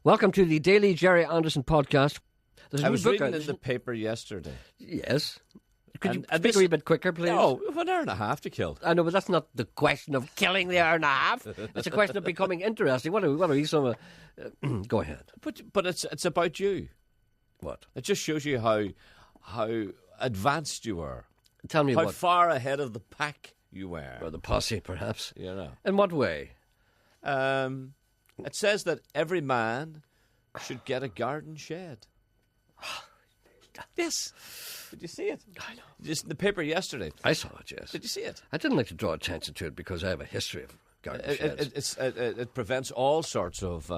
Welcome to the Daily Jerry Anderson podcast. I was reading in the paper yesterday. Yes. Could you speak a wee bit quicker, please? No, an hour and a half to kill. I know, but that's not the question of killing the hour and a half. It's a question of becoming interesting. What are some... go ahead. But it's about you. What? It just shows you how advanced you were. Tell me how what. far ahead of the pack you were. Or the posse, perhaps. You know. In what way? It says that every man should get a garden shed. Yes. Did you see it? I know. Just in the paper yesterday. I saw it, yes. Did you see it? I didn't like to draw attention to it because I have a history of garden sheds. It prevents all sorts of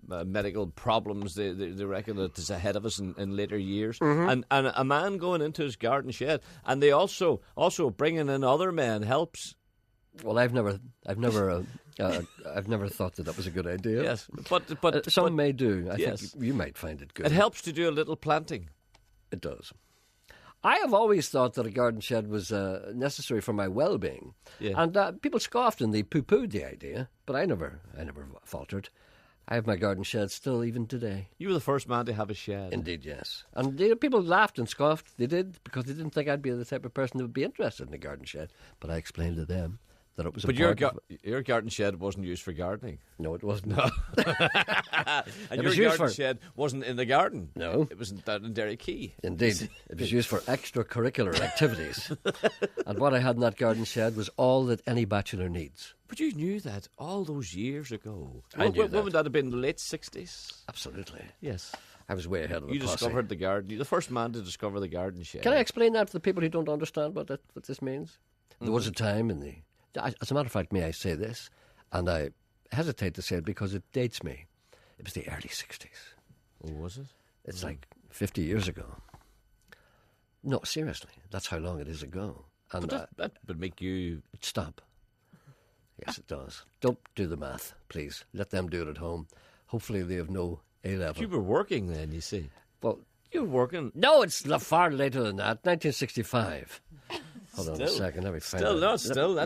medical problems. They reckon that it's ahead of us in later years. Mm-hmm. And a man going into his garden shed, and they also bringing in other men helps. Well, I've never thought that was a good idea. Yes, but some may do. I yes. think you might find it good. It helps to do a little planting. It does. I have always thought that a garden shed was necessary for my well-being, and people scoffed and they poo-pooed the idea. But I never faltered. I have my garden shed still, even today. You were the first man to have a shed. Indeed, yes. And people laughed and scoffed. They did, because they didn't think I'd be the type of person who would be interested in a garden shed. But I explained to them that it was. But your garden shed wasn't used for gardening. No, it wasn't. No. And your garden shed wasn't in the garden. No. It was down in Derry Quay. Indeed. It was used for extracurricular activities. And what I had in that garden shed was all that any bachelor needs. But you knew that all those years ago. I knew that. When would that have been? The late 60s? Absolutely. Yes. I was way ahead of the posse. You discovered the garden. You're the first man to discover the garden shed. Can I explain that to the people who don't understand what this means? Mm-hmm. There was a time in the... As a matter of fact, may I say this, and I hesitate to say it because it dates me. It was the early 60s. Oh, was it? It's like 50 years ago. No, seriously, that's how long it is ago. And but that would make you... Stop. Yes, it does. Don't do the math, please. Let them do it at home. Hopefully they have no A-level. You were working then, you see. Well... You were working... No, it's far later than that. 1965. Hold on a second. Let me find that's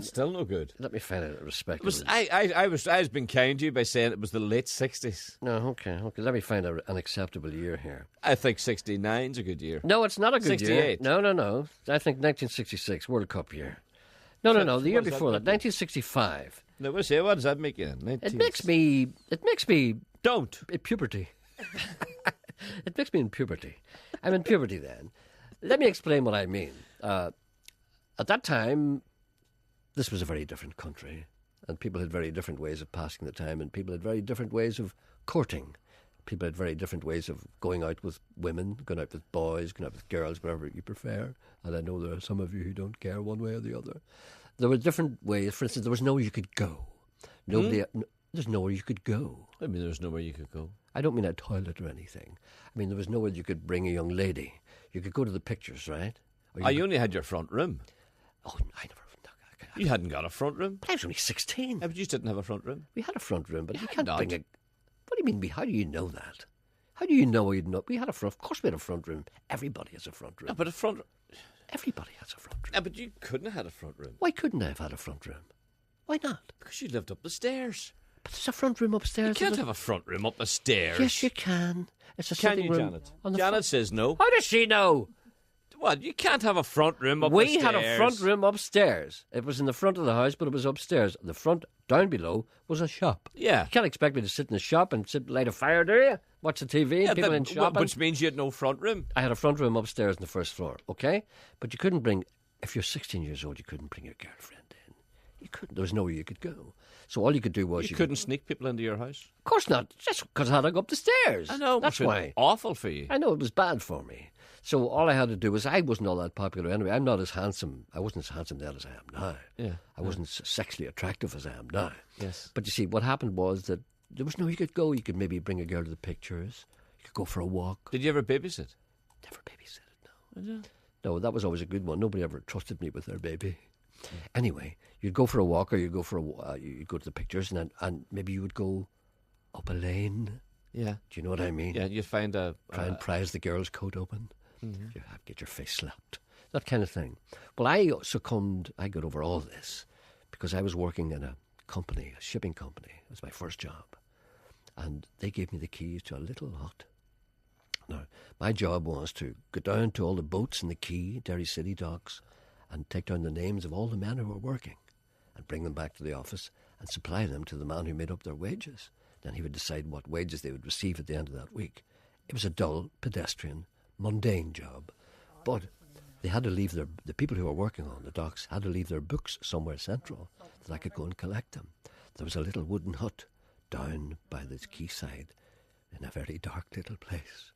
still no good. Let me find it respectable. I was being kind to you by saying it was the late 60s. No, okay. Let me find an acceptable year here. I think 69's a good year. No, it's not a good 68. year. No. I think 1966, World Cup year. No. The year before that, 1965. No, what does that make you? It makes me. Don't. In puberty. It makes me in puberty. I'm in puberty then. Let me explain what I mean. At that time, this was a very different country, and people had very different ways of passing the time, and people had very different ways of courting. People had very different ways of going out with women, going out with boys, going out with girls, whatever you prefer. And I know there are some of you who don't care one way or the other. There were different ways. For instance, there was nowhere you could go. There's nowhere you could go. I mean, there's nowhere you could go. I don't mean a toilet or anything. I mean, there was nowhere you could bring a young lady. You could go to the pictures, right? You only had your front room. Oh, I never... You hadn't got a front room? But I was only 16. Yeah, but you didn't have a front room? We had a front room, but you can't bring a... What do you mean, how do you know that? How do you know you'd know? We had a front... Of course we had a front room. Everybody has a front room. Yeah, but a front... Everybody has a front room. Yeah, but you couldn't have had a front room. Why couldn't I have had a front room? Why not? Because you lived up the stairs. But there's a front room upstairs. You can't have a front room up the stairs. Yes, you can. It's a sitting room. Janet? Janet says no. How does she know? What? You can't have a front room up the stairs. We had a front room upstairs. It was in the front of the house, but it was upstairs. The front, down below, was a shop. Yeah. You can't expect me to sit in the shop and light a fire, do you? Watch the TV, people in shopping. Which means you had no front room. I had a front room upstairs on the first floor, okay? But you couldn't bring... If you're 16 years old, you couldn't bring your girlfriend in. You couldn't. There was nowhere you could go. So all you could do was... You couldn't sneak people into your house? Of course not. Just because I had to go up the stairs. I know. That's why. Awful for you. I know, it was bad for me. So all I had to do was... I wasn't all that popular anyway. I'm not as handsome. I wasn't as handsome then as I am now. Yeah. I wasn't sexually attractive as I am now. Yes. But you see, what happened was that there was nowhere you could go. You could maybe bring a girl to the pictures. You could go for a walk. Did you ever babysit? Never babysitted, no. No, that was always a good one. Nobody ever trusted me with their baby. Anyway, you'd go for a walk, or you'd go to the pictures, and maybe you would go up a lane. Yeah. Do you know what I mean? Yeah, you'd find try and prise the girl's coat open. Mm-hmm. You get your face slapped. That kind of thing. Well, I got over all this because I was working in a company, a shipping company. It was my first job. and they gave me the keys to a little hut. Now, my job was to go down to all the boats in the quay, Derry City docks, and take down the names of all the men who were working and bring them back to the office and supply them to the man who made up their wages. Then he would decide what wages they would receive at the end of that week. It was a dull, pedestrian, mundane job. But they had to leave the people who were working on the docks had to leave their books somewhere central that I could go and collect them. There was a little wooden hut down by the quayside in a very dark little place.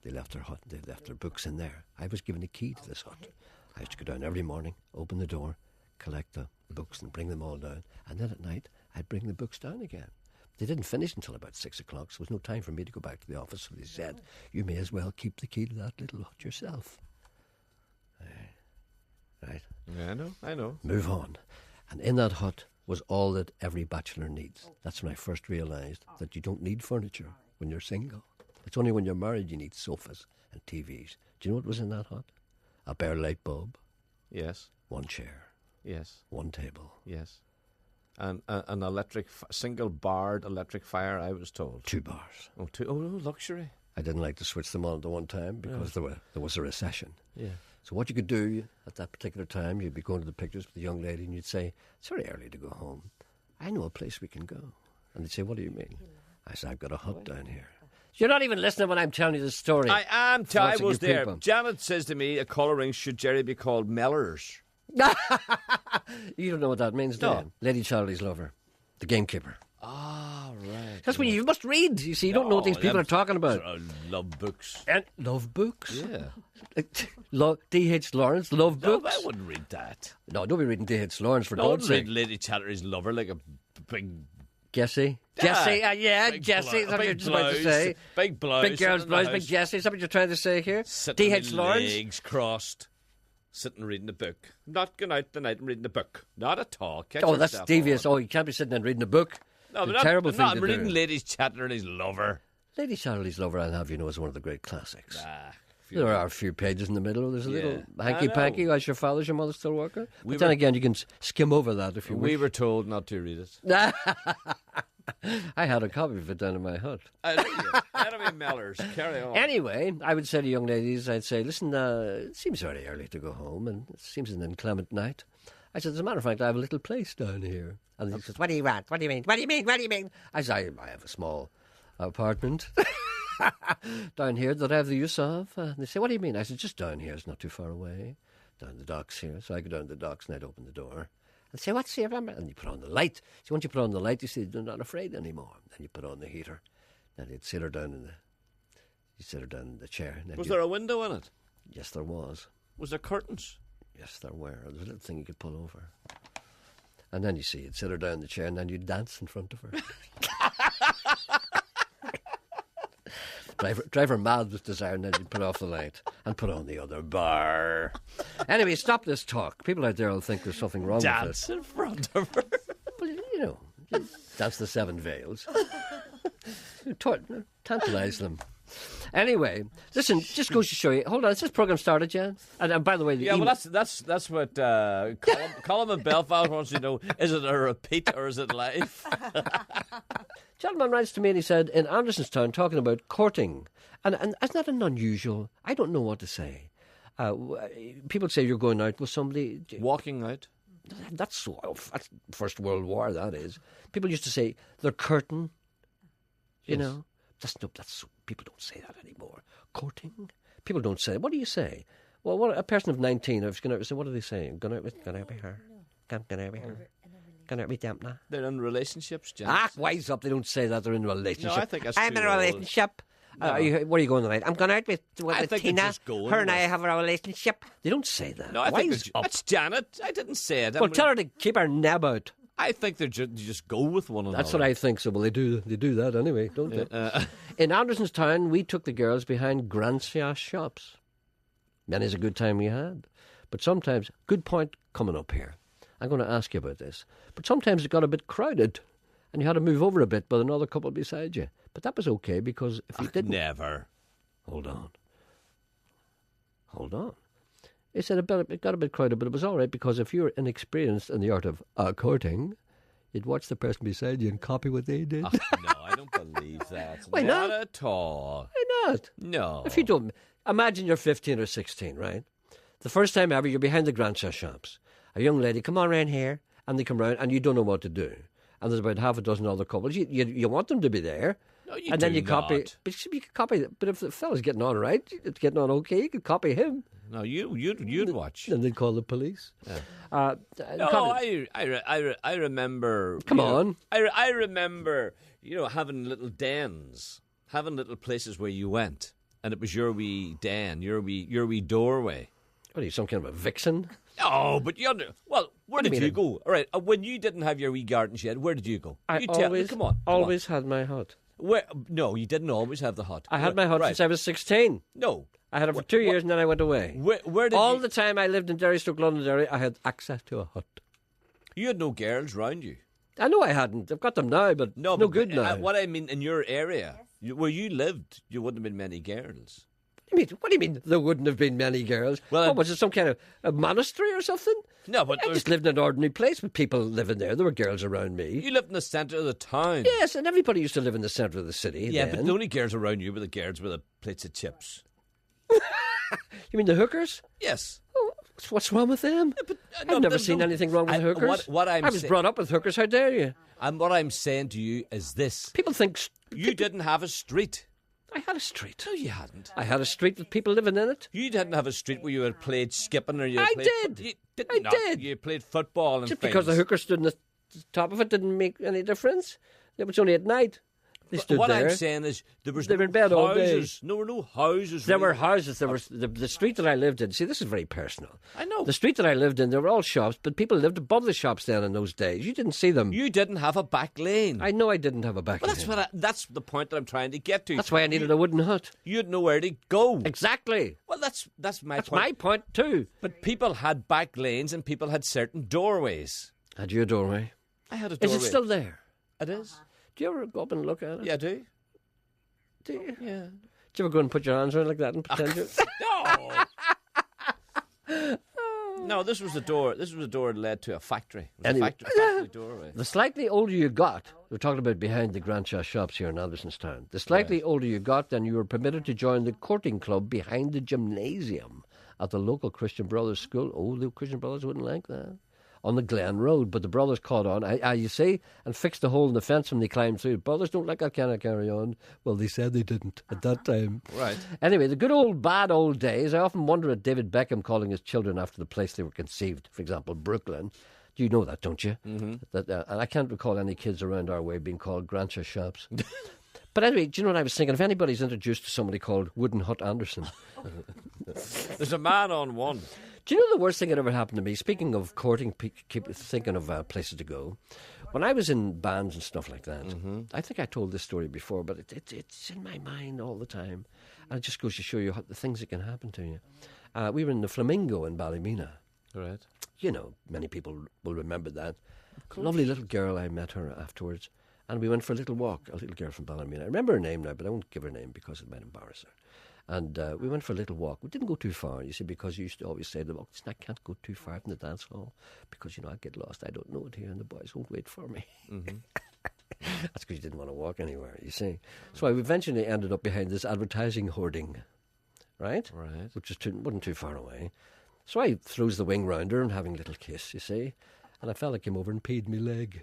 They left their hut, they left their books in there. I was given a key to this hut. I used to go down every morning, open the door, collect the books and bring them all down. And then at night, I'd bring the books down again. They didn't finish until about 6 o'clock, so there was no time for me to go back to the office. So they said, you may as well keep the key to that little hut yourself. Right? Yeah, I know. Move on. And in that hut was all that every bachelor needs. That's when I first realised that you don't need furniture when you're single. It's only when you're married you need sofas and TVs. Do you know what was in that hut? A bare light bulb. Yes. One chair. Yes. One table. Yes. And an single barred electric fire, I was told. 2 bars. Oh, luxury. I didn't like to switch them on at one time because there was a recession. Yeah. So what you could do at that particular time, you'd be going to the pictures with the young lady and you'd say, it's very early to go home. I know a place we can go. And they'd say, what do you mean? I said, I've got a hut down here. You're not even listening when I'm telling you the story. I am. I was there. People. Janet says to me, a caller rings, should Jerry be called Mellors? You don't know what that means, do you? Lady Charlie's Lover. The gamekeeper. Ah, right. That's when you must read. You see, you don't know what these people are talking about. Love books. And love books? Yeah. D.H. Lawrence, love books? No, I wouldn't read that. No, don't be reading D.H. Lawrence for God's Don't sake. read Lady Chatterley's Lover like a big... Jessie? Jessie, Jessie. Is that what you're just about to say? Big blouse. Big girl's blouse, big Jessie. Is that what you're trying to say here? D.H. Lawrence? Legs crossed. Sitting reading a book. Not going out tonight and reading a book. Not at all. That's devious. On. Oh, you can't be sitting and reading a book. No, but terrible thing to do. I'm reading Lady Chatterley's Lover. Lady Chatterley's Lover, I'll have you know, is one of the great classics. Ah, there are a few pages in the middle. There's a little hanky-panky. Is your father's, your mother still working? But then again, you can skim over that if you wish. We were told not to read it. I had a copy of it down in my hut. Enemy Mellors, carry on. Anyway, I would say to young ladies, I'd say, listen, it seems very early to go home, and it seems an inclement night. I said, as a matter of fact, I have a little place down here. And he says, what do you want? What do you mean? What do you mean? What do you mean? I said, I have a small apartment down here that I have the use of. And they say, what do you mean? I said, just down here. It's not too far away. Down the docks here. So I go down to the docks and I'd open the door. And say, what's here? And you put on the light. So once you put on the light, you see, you're not afraid anymore. Then you put on the heater. Then you'd sit her down in the chair. And then Was there a window in it? Yes, there was. Was there curtains? Yes, there were. There was a little thing you could pull over. And then you see, you'd sit her down in the chair and then you'd dance in front of her. drive her mad with desire, and then you'd put off the light and put on the other bar. Anyway, stop this talk. People out there will think there's something wrong with it. Dance in front of her. Well, you know, dance the 7 veils. Tantalise them. Anyway, listen, just goes to show you. Hold on, has this programme started yet? And by the way, well, that's what Colin in Belfast wants to know. Is it a repeat or is it live? Gentleman writes to me and he said, in Andersonstown, talking about courting. And isn't that an unusual? I don't know what to say. People say you're going out with somebody. Walking out. That's First World War, that is. People used to say, they're courting. You know? People don't say that anymore. Courting? People don't say. What do you say? Well, a person of 19, I was going to say, what do they say? Going out with her. Going out with her. Going out with them now. They're in relationships, James. Wise up. They don't say that. They're in a relationship. No, I think that's I'm in a relationship. No. Where are you going tonight? I'm going out with Tina. Her and I have a relationship. They don't say that. No, I think that's Janet. I didn't say it. Well, tell her to keep her neb out. I think they just go with one another. That's what I think. So, well, they do that anyway, don't they? In Andersonstown, we took the girls behind Grancia shops. Many's a good time we had. But sometimes, good point coming up here. I'm going to ask you about this. But sometimes it got a bit crowded, and you had to move over a bit with another couple beside you. But that was okay, because if you didn't... Never. Hold on. He said it got a bit crowded, but it was all right, because if you're inexperienced in the art of courting, you'd watch the person beside you and copy what they did. Oh, no, I don't believe that. Why not? at all. Why not? No. If you don't, imagine you're 15 or 16, right? The first time ever, you're behind the Grandshaw shops. A young lady, come on round here, and they come round, and you don't know what to do. And there's about half a dozen other couples. You want them to be there. No, you and then do you copy. not. But you can copy. But if the fella's getting on right, it's getting on okay, you could copy him. No, you'd watch. And they'd call the police. No, I remember. Come on. I remember, having little dens, having little places where you went, and it was your wee den, your wee doorway. What are you, some kind of a vixen? No, but where did do you you mean? go? All right, when you didn't have your wee garden shed, where did you go? I You tell me. always, Come on. always had my hut. Where? No, you didn't always have the hut. I had my hut right. since I was 16. No. I had it for 2 years and then I went away. Where did All you... the time I lived in Derrystoke, Londonderry, I had access to a hut. You had no girls round you. I know I hadn't. I've got them now, but No, no but good now. What I mean, in your area, where you lived, you wouldn't have been many girls. What do you mean there wouldn't have been many girls? Well, What, was it some kind of a monastery or something? No, but I just lived in an ordinary place with people living there. There were girls around me. you lived in the centre of the town. Yes, and everybody used to live in the centre of the city. Yeah, then. but the only girls around you were the girls with the plates of chips. You mean the hookers? Yes. Oh, what's wrong with them? I've never seen anything wrong with hookers. What I was brought up with hookers. How dare you? And what I'm saying to you is this: People think you didn't have a street. I had a street. No, you hadn't. I had a street with people living in it. You didn't have a street where you had played skipping or you. I played, did. You did I not. did. You played football and Just things. because the hooker stood on the top of it didn't make any difference. It was only at night. They stood What there. I'm saying is there They were in bed all day. houses. There were no houses. There were really. houses. There was the street that I lived in. See, this is very personal. I know. The street that I lived in, there were all shops, but people lived above the shops then in those days. You didn't see them. You didn't have a back lane. I know I didn't have a back Well, lane. that's the point that I'm trying to get to. That's why I needed a wooden hut. You'd know where to go. Exactly. Well, that's my That's point. my point too. But people had back lanes and people had certain doorways. Had you a doorway? I had a Is doorway. it still there? It is. Do you ever go up and look at it? Yeah, I do. Do you? Yeah. Do you ever go and put your hands around like that and pretend you? No. No, this was the door. This was the door that led to a factory. It was Anyway. a factory doorway. The slightly older you got, we're talking about behind the Grandshaw shops here in Aldersonstown. The slightly older you got, then you were permitted to join the courting club behind the gymnasium at the local Christian Brothers school. Oh, the Christian Brothers wouldn't like that. On the Glen Road, but the brothers caught on, you see, and fixed the hole in the fence when they climbed through. Brothers don't like that kind of carry on. Well, they said they didn't at that time. Right. Anyway, the good old, bad old days. I often wonder at David Beckham calling his children after the place they were conceived. For example, Brooklyn. Do you know that, don't you? Mm-hmm. And I can't recall any kids around our way being called Grandshaw shops. But anyway, do you know what I was thinking? If anybody's introduced to somebody called Wooden Hut Anderson. There's a man on one. Do you know the worst thing that ever happened to me? Speaking of courting, keep thinking of places to go. When I was in bands and stuff like that, I think I told this story before, but it's in my mind all the time. And it just goes to show you the things that can happen to you. We were in the Flamingo in Ballymena. Right. You know, many people will remember that. Lovely little girl, I met her afterwards. And we went for a little walk, a little girl from Ballymena. I remember her name now, but I won't give her name because it might embarrass her. And we went for a little walk. We didn't go too far, you see, because you used to always say, "Look, I can't go too far from the dance hall because, I'd get lost. I don't know it here and the boys won't wait for me." Mm-hmm. That's because you didn't want to walk anywhere, you see. So I eventually ended up behind this advertising hoarding, right? Right. Which wasn't too far away. So I throws the wing round her and having a little kiss, you see. And a fella came over and peed me leg.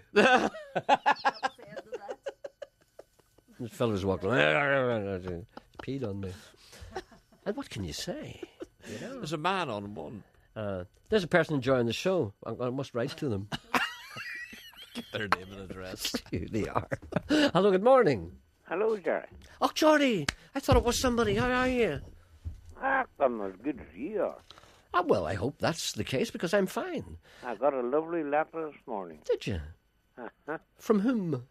This fella was walking, peed on me. And what can you say? There's a man on one. There's a person enjoying the show. I must write to them. Their name and address. They are. Hello, good morning. Hello, Jerry. Oh, Geordie, I thought it was somebody. How are you? I'm as good as you are. Well, I hope that's the case because I'm fine. I got a lovely letter this morning. Did you? Uh-huh. From whom?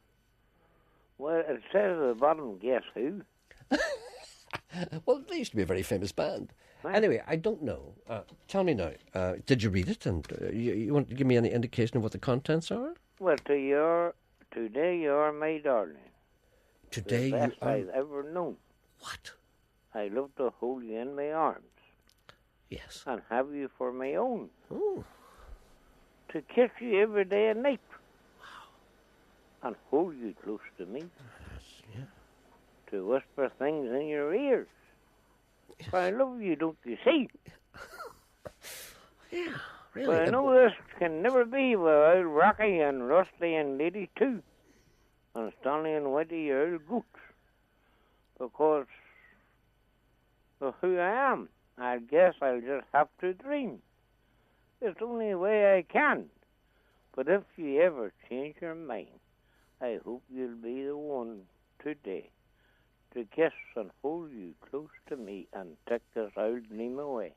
Well, it says at the bottom, guess who? Well, they used to be a very famous band. Anyway, I don't know. Tell me now, did you read it? And you want to give me any indication of what the contents are? Well, today you are my darling. Today The you best are... I've ever known. What? I love to hold you in my arms Yes. and have you for my own. Oh. To kiss you every day and night. and hold you close to me. To whisper things in your ears. For I love you, don't you see? Yeah, really. But I know this can never be without Rocky and Rusty and Lady too, and Stanley and Whitey Earl Goots, because of who I am. I guess I'll just have to dream. It's the only way I can. But if you ever change your mind, I hope you'll be the one today to kiss and hold you close to me and take this old dream away.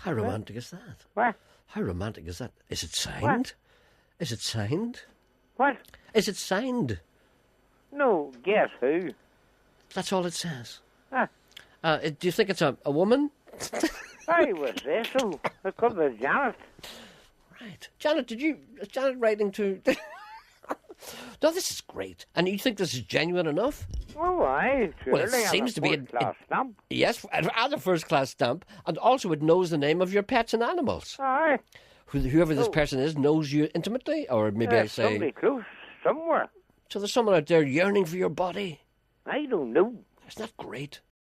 How romantic is that? What? How romantic is that? Is it signed? What? Is it signed? What? Is it signed? No, guess who? That's all it says. Ah, Do you think it's a woman? I was there, so it could be Janet. Right. Janet, is Janet writing to... No, this is great. And you think this is genuine enough? Oh, aye, surely. Well, it seems to be a class stamp. Yes, and a first-class stamp. And also it knows the name of your pets and animals. Aye. Whoever this person is knows you intimately, or maybe I say... Somebody close somewhere. So there's someone out there yearning for your body. I don't know. Isn't that great?